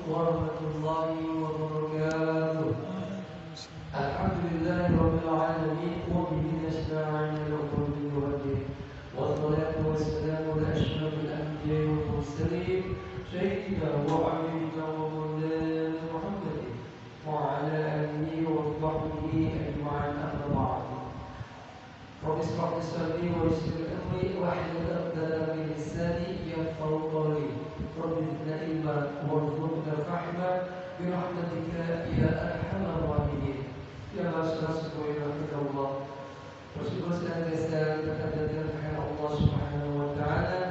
warahmatullahi wabarakatuh. Alhamdulillahirabbil alamin wa bihi nasta'inu ala umuri din. Wassalatu wassalamu ala asyrafil anbiya'i wal mursalin sayyidina wa habibina wa maulana Muhammadin wa ala alihi wa sahbihi ajma'in amma ba'd. Rabbi ishrah li sadri wa yassir li amri wahlul 'uqdatam min lisani yafqahu qawli. Rabbi zidna ilman warzuqna fahma bi rahmatika ya arhamar rahimin. Ya Rasulullah, bersyukur senantiasa kita panjatkan kepada Allah Subhanahu wa taala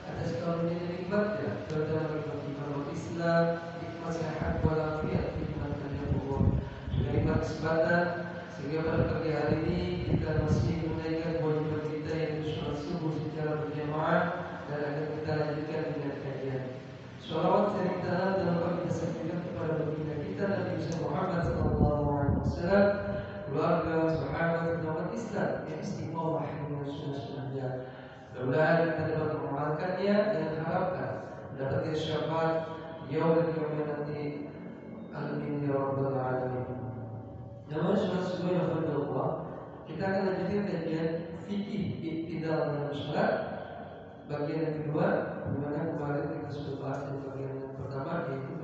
atas karunia nikmatnya, terutama nikmat Islam, nikmat sehat walafiat, nikmat Allah. Dengan nikmat kesempatan sehingga pada pagi hari ini kita masih menunaikan kewajiban kita yaitu sholat subuh secara berjamaah dan akan kita lanjutkan dengan kajian. Shalawat dan salam dalam pagi kita kepada baginda kita Nabi Muhammad SAW, keluarga, sahabat, dan umat Islam yang istiqomah dengan sunnah-sunnahnya. Mudah-mudahan kita dapat mengamalkannya dan harapkan mendapatkan syafaat yaumul qiyamah nanti. Amin ya rabbal alamin. Namun sunnah-sunnah yang Allah, kita akan lanjutkan kajian fikih iktidal dalam salat bagian yang kedua, di mana kemarin kita sudah bahas di bagian yang pertama, yaitu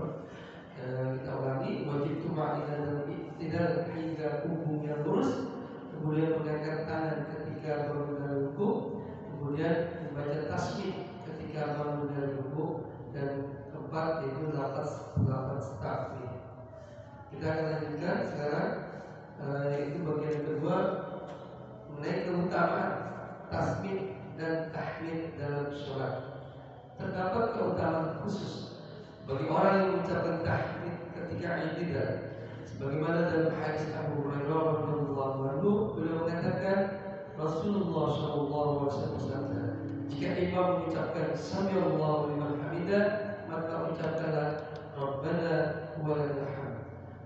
kita ulangi wajib tumainah dalam iktidal hingga punggungnya lurus, kemudian mengangkat tangan ketika bangun dari ruku, kemudian membaca tasbih ketika bangun dari ruku, dan keempat yaitu lafaz takbir. Kita akan lanjutkan sekarang, yaitu bagian yang kedua mengenai keutamaan tasbih dan tahmid dalam sholat. Terdapat keutamaan khusus bagi orang yang mengucapkan tahmid ketika i'tidal. Sebagaimana dalam hadis Abu Hurairah radhiyallahu anhu, beliau mengatakan Rasulullah sallallahu alaihi wasallam, jika imam mengucapkan sami'allahu liman hamidah, maka ucapkanlah Rabbana walakal hamd.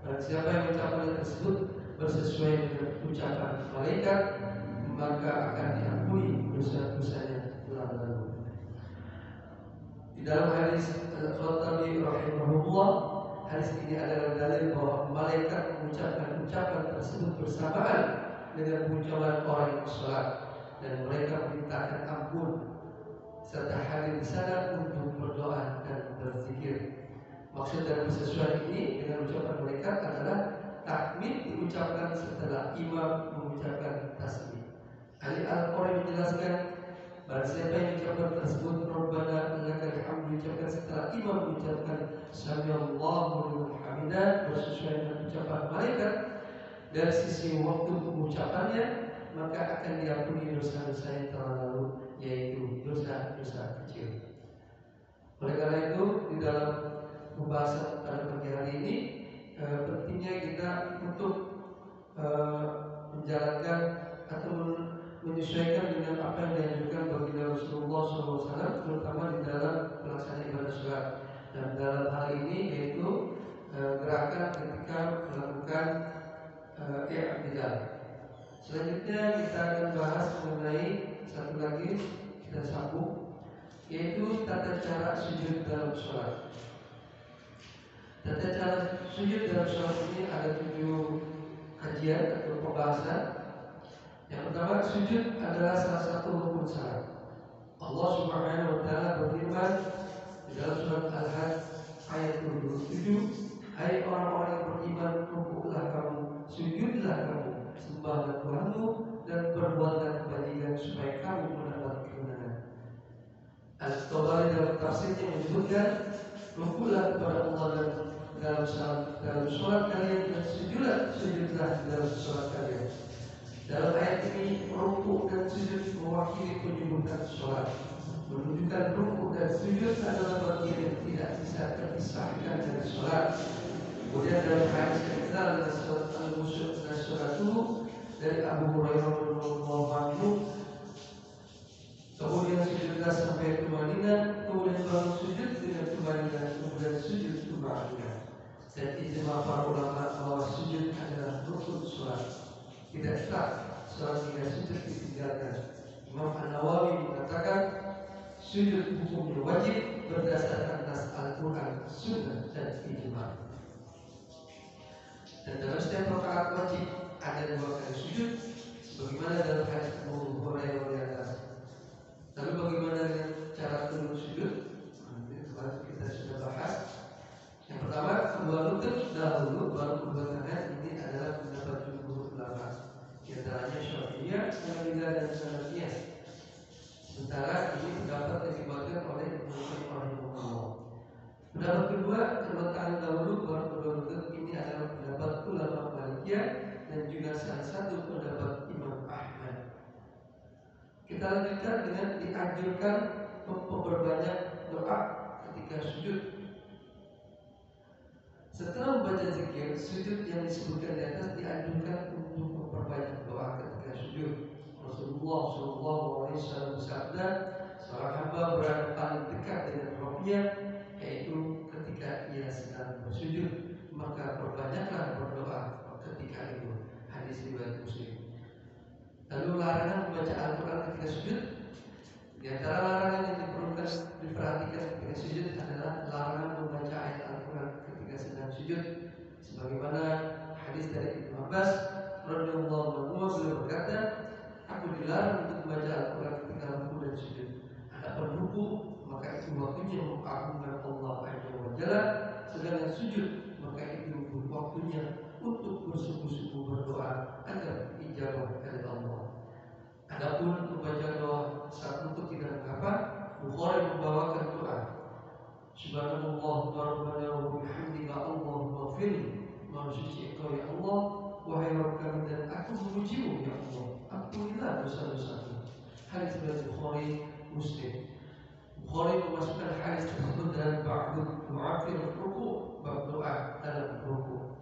Dan siapa yang mengucapkan hal tersebut bersesuaian dengan ucapan malaikat, maka akan diampuni dosa-dosanya telah lalu. Di dalam hadis Al-Khattabi rahimahullah, hadis ini adalah dalil bahwa malaikat mengucapkan ucapan tersebut bersamaan dengan ucapan orang yang sholat, dan mereka memintakan ampun serta hadir di sana untuk berdoa dan berzikir. Maksud dari persesuaian ini dengan ucapan malaikat adalah tahmid diucapkan setelah imam mengucapkan tasbih. Ahli Al-Quran menjelaskan barang siapa yang mengucapkan tersebut Rabbana lakal hamdu diucapkan setelah imam mengucapkan sami'allahu liman hamidah bersesuaian dengan ucapan malaikat dari sisi waktu pengucapannya, maka akan diampuni dosa-dosa yang telah lalu, yaitu dosa-dosa kecil. Oleh karena itu, di dalam pembahasan pada pagi hari ini pentingnya kita untuk menjalankan atau menyesuaikan dengan apa yang dianjurkan baginda Rasulullah SAW, terutama di dalam pelaksanaan ibadah sholat. Dan dalam hal ini yaitu gerakan ketika melakukan i'tidal. Selanjutnya kita akan bahas mengenai satu lagi, kita sambung, yaitu tata cara sujud dalam sholat. Tata cara sujud dalam sholat ini ada 7 kajian atau pembahasan. Yang pertama, sujud adalah salah satu rukun salat. Allah Subhanahu wa taala berfirman di dalam surat Al-Hajj ayat 27, hai orang-orang yang beriman, rukuklah kamu, sujudlah kamu, sembahlah Tuhanmu dan berbuatlah kebajikan supaya kamu mendapat kemenangan. Al-Tabari dalam tafsirnya menyebutkan rukuklah kepada Allah dan dalam sholat kalian, dan sujudlah dalam sholat kalian. Dalam ayat ini rukuk dan sujud mewakili penyebutan sholat, menunjukkan rukuk dan sujud adalah bagian yang tidak bisa terpisahkan dari sholat. Kemudian dalam hadis kita adalah surat Al-Musyrik dan surat dari Abu Hurairah radhiyallahu anhu, kemudian sujudlah sampai tumanina, kemudian baru sujud dengan tumanina, kemudian sujud tumanina. Dan ijma para ulama bahwa sujud adalah rukun sholat. Tidak sah sholat tidak sujud ditinggalkan. Imam An-Nawawi mengatakan sujud hukumnya wajib berdasarkan atas Al-Quran, Sunnah, dan Ijma. Dan dalam setiap rakaat wajib ada 2 kali sujud, sebagaimana dalam hadis Abu Hurairah di atas. Lalu bagaimana dengan cara turun sujud? Kemarin kita sudah bahas. Yang pertama, kedua lutut dahulu, baru kedua tangan. Ini adalah pendapat jumhur ulama. Di antaranya Syafi'iyah, Hanafilah, dan Hanafiyah. Sementara ini pendapat yang dikuatkan oleh Ibnu Qayyim rahimahullah. Pendapat kedua, kedua tangan dahulu, baru kedua lutut. Ini adalah pendapat ulama Malikiyah dan juga salah satu pendapat Imam Ahmad. Kita lanjutkan dengan dianjurkan memperbanyak doa ketika sujud. Setelah membaca zikir, sujud yang disebutkan di atas dianjurkan untuk memperbanyak doa ketika sujud. Rasulullah SAW bersabda, seorang hamba berada paling dekat dengan Rabbnya, yaitu ketika ia sedang bersujud, maka perbanyaklah berdoa ketika itu. Hadis riwayat Muslim. Lalu larangan membaca Al-Quran ketika sujud. Di antara larangan yang diperlukan diperhatikan ketika sujud adalah larangan membaca ayat Al-Quran ketika sedang sujud. Sebagaimana hadis dari Ibnu Abbas radhiyallahu anhu, beliau berkata, aku dilarang untuk membaca Al-Quran ketika ruku dan sujud. Adapun ruku, maka itu waktunya mengagungkan Allah Azza wa Jalla, sedangkan sujud maka itu waktunya untuk bersungguh-sungguh berdoa agar dijawab oleh Allah. Adapun membaca doa saat ruku tidak mengapa. Bukhari membawakan doa, Subhanallah rabbana wa bihamdika Allahumma ighfirli, maha suci Engau ya Allah, wahai Rabb kami dan aku memujimu ya Allah, ampunilah dosa-dosaku. Hadis riwayat Bukhari, Muslim. Bukhari memasukkan hadis tersebut dalam ba'du doa fi ruku', bab doa dalam ruku'.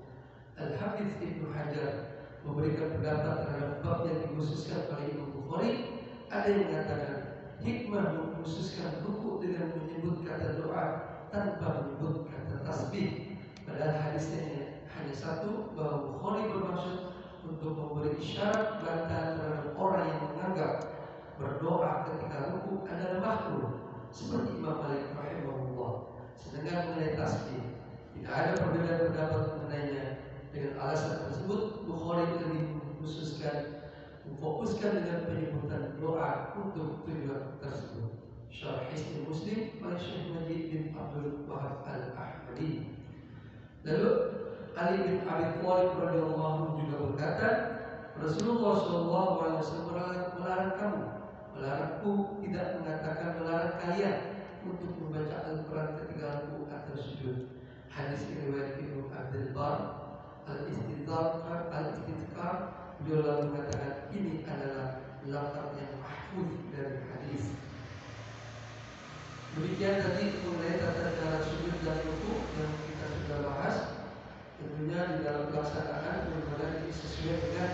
Al-Hafiz Ibnu Hajar memberikan pendapat terhadap bab yang dikhususkan oleh Imam Bukhari. Ada yang mengatakan hikmah mengkhususkan ruku' dengan menyebut kata doa tanpa menyebut kata tasbih. Padahal hadisnya hanya satu, bahwa Bukhari bermaksud untuk memberi isyarat bantahan terhadap orang yang menganggap berdoa ketika ruku' adalah makruh, seperti Imam Malik rahimahullah. Sedangkan mengenai tasbih tidak ada perbedaan pendapat mengenainya. Dengan alasan tersebut, Bukhari lebih memfokuskan dengan penyebutan doa untuk tujuan tersebut. Syarh Hisni Muslim oleh Syekh Najib bin Abdul Wahab Al-Ahmadi. Lalu Ali bin Abi Thalib radhiyallahu anhu juga berkata, Rasulullah SAW melarang kamu, melarangku, tidak mengatakan melarang kalian untuk membaca Al-Quran ketika ruku atau sujud. Hadis riwayat Ibnu Abdul Bar Al-Istidhkar, beliau lalu mengatakan ini adalah lafaz yang mahfuz dari hadis. Demikian tadi mengenai tata cara sujud dan ruku yang kita sudah bahas. Tentunya di dalam pelaksanaan bagaimana ini sesuai dengan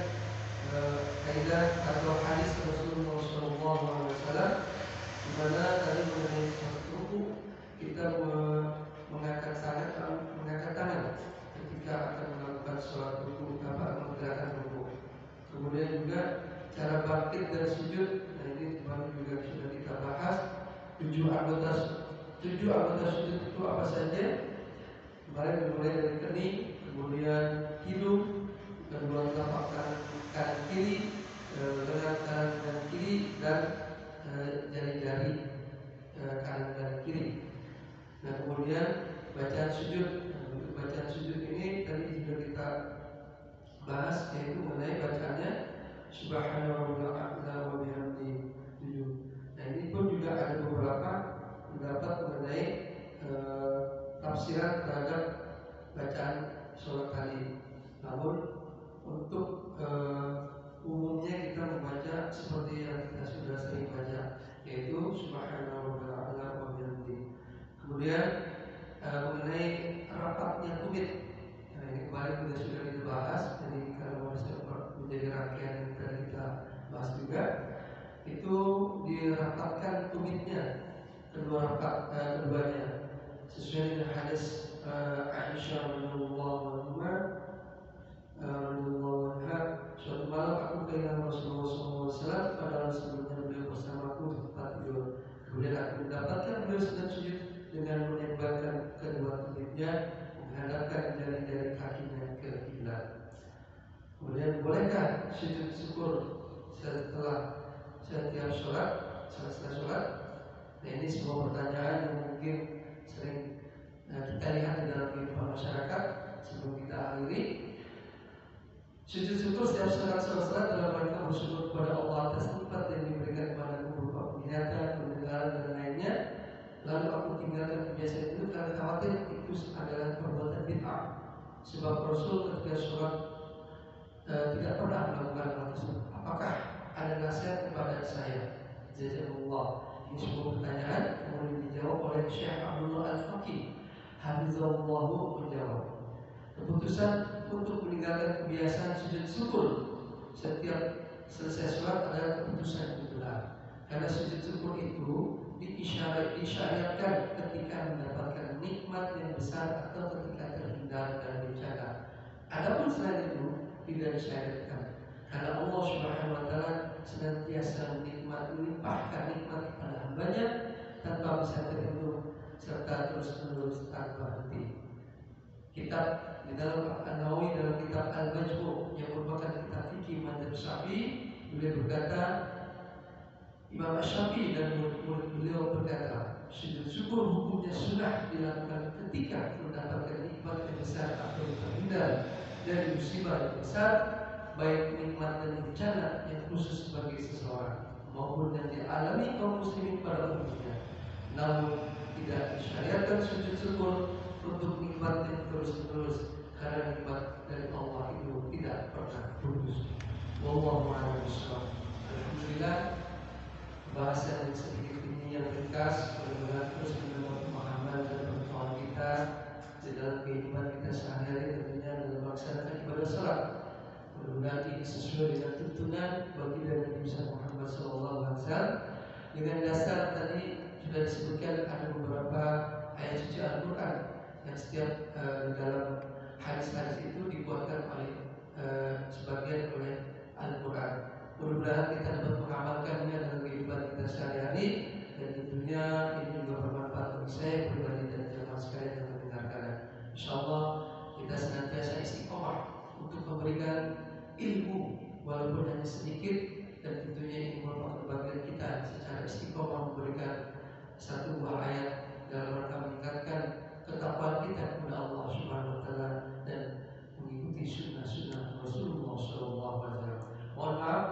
kaidah atau hadis Rasulullah SAW, di mana tadi mengenai ruku kita mengangkat tangan ketika akan melakukan sholat ruku, menggerakkan ruku. Kemudian juga cara bangkit dan sujud. Nah ini kemarin juga sudah kita bahas. 7 anggota sujud itu apa saja? Kemarin dimulai dari kening, kemudian hidung, kedua telapak kanan kiri, lengan kanan dan kiri, dan jari-jari kanan dan kiri. Nah kemudian bacaan sujud. Bacaan sujud ini tadi sudah kita bahas, yaitu mengenai bacaannya Subhanallah wa bihamdihi 7. Nah ini pun juga ada beberapa pendapat mengenai tafsiran terhadap bacaan sholat tadi. Namun untuk umumnya kita membaca seperti yang kita sudah sering baca, yaitu Subhanallah wa bihamdihi. Kemudian mengenai rapatnya tumit. Nah, ini kemarin sudah dibahas. Jadi kalau menjadi rangkaian yang tadi kita bahas juga, itu dirapatkan tumitnya keduanya sesuai dengan hadis Aisyah radhiyallahu anha. Suatu malam aku kehilangan Rasulullah SAW, padahal sebelumnya beliau bersamaku di tempat tidur. Kemudian aku mendapatkan beliau sedang sujud dengan menembak wajibnya menghadapkan jari-jari kakinya ke kiblat. Kemudian bolehkah sujud syukur setelah setiap sholat, selesai sholat? Nah, ini sebuah pertanyaan yang mungkin sering kita lihat di dalam kehidupan masyarakat. Sebelum kita akhiri, sujud syukur setiap sholat dalam rangka bersyukur kepada Allah atas nikmat yang diberikan kepadaku berupa penglihatan, pendengaran dan lainnya. Lalu aku tinggalkan kebiasaan itu karena khawatir itu adalah perbuatan bid'ah. Sebab Rasul ketika sholat tidak pernah melakukan hal tersebut. Apakah ada nasihat kepada saya? Jazakumullah. Ini sebuah pertanyaan kemudian dijawab oleh Syekh Abdullah Al-Faqih. Hafizahullah menjawab. Keputusan untuk meninggalkan kebiasaan sujud syukur setiap selesai sholat adalah keputusan yang benar. Karena sujud syukur itu disyariatkan ketika mendapatkan nikmat yang besar atau ketika terhindar dari bencana. Adapun selain itu tidak disyariatkan. Karena Allah Subhanahu wa taala senantiasa melimpahkan nikmat kepada hambanya tanpa bisa terhitung serta terus-menerus tanpa henti. Kitab di dalam An-Nawawi dalam kitab Al-Majmu' yang merupakan kitab fikih mazhab Syafi'i, beliau berkata, Imam Syafi'i dan murid beliau berkata, sujud syukur hukumnya sunnah dilakukan ketika mendapatkan nikmat yang besar atau terhindar dari musibah yang besar, baik nikmat dan bencana yang khusus bagi seseorang maupun yang dialami kaum muslimin pada umumnya. Namun tidak disyariatkan sujud syukur untuk nikmat yang terus-menerus, karena nikmat dari Allah itu tidak pernah putus. Wallahu a'lam bishawab. Alhamdulillah, bahasan yang sedikit ini yang ringkas mudah-mudahan terus menambah pemahaman dan pengetahuan kita di dalam kehidupan kita sehari-hari, tentunya dalam melaksanakan ibadah salat. Mudah-mudahan ini sesuai dengan tuntunan baginda Nabi Muhammad SAW. Dengan dasar tadi sudah disebutkan ada beberapa ayat suci Al-Quran yang setiap dalam hadis-hadis itu dibuatkan oleh sebagian oleh Al-Quran. Mudah-mudahan kita dapat mengamalkannya dalam kehidupan kita sehari-hari, dan tentunya ini juga bermanfaat bagi saya pribadi dan jemaah sekalian yang mendengarkan. InsyaAllah kita senantiasa istiqomah untuk memberikan ilmu walaupun hanya sedikit, dan tentunya ini merupakan bagian kita secara istiqomah memberikan satu buah ayat dalam rangka meningkatkan ketakwaan kita kepada Allah Subhanahu wa taala dan mengikuti sunnah-sunnah Rasulullah SAW. Mohon maaf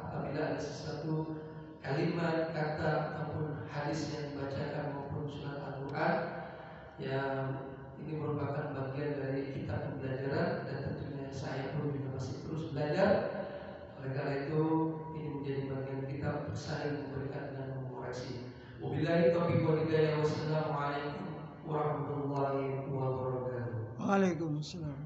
apabila ada sesuatu kalimat, kata ataupun hadis yang dibacakan maupun surat Al-Quran yang ini merupakan bagian dari kitab pembelajaran, dan tentunya saya pun juga masih terus belajar. Oleh karena itu ini menjadi bagian kita untuk saling memberikan dan mengoreksi. Wabillahi taufiq wal hidayah. Wassalamualaikum warahmatullahi wabarakatuh. Waalaikumsalam.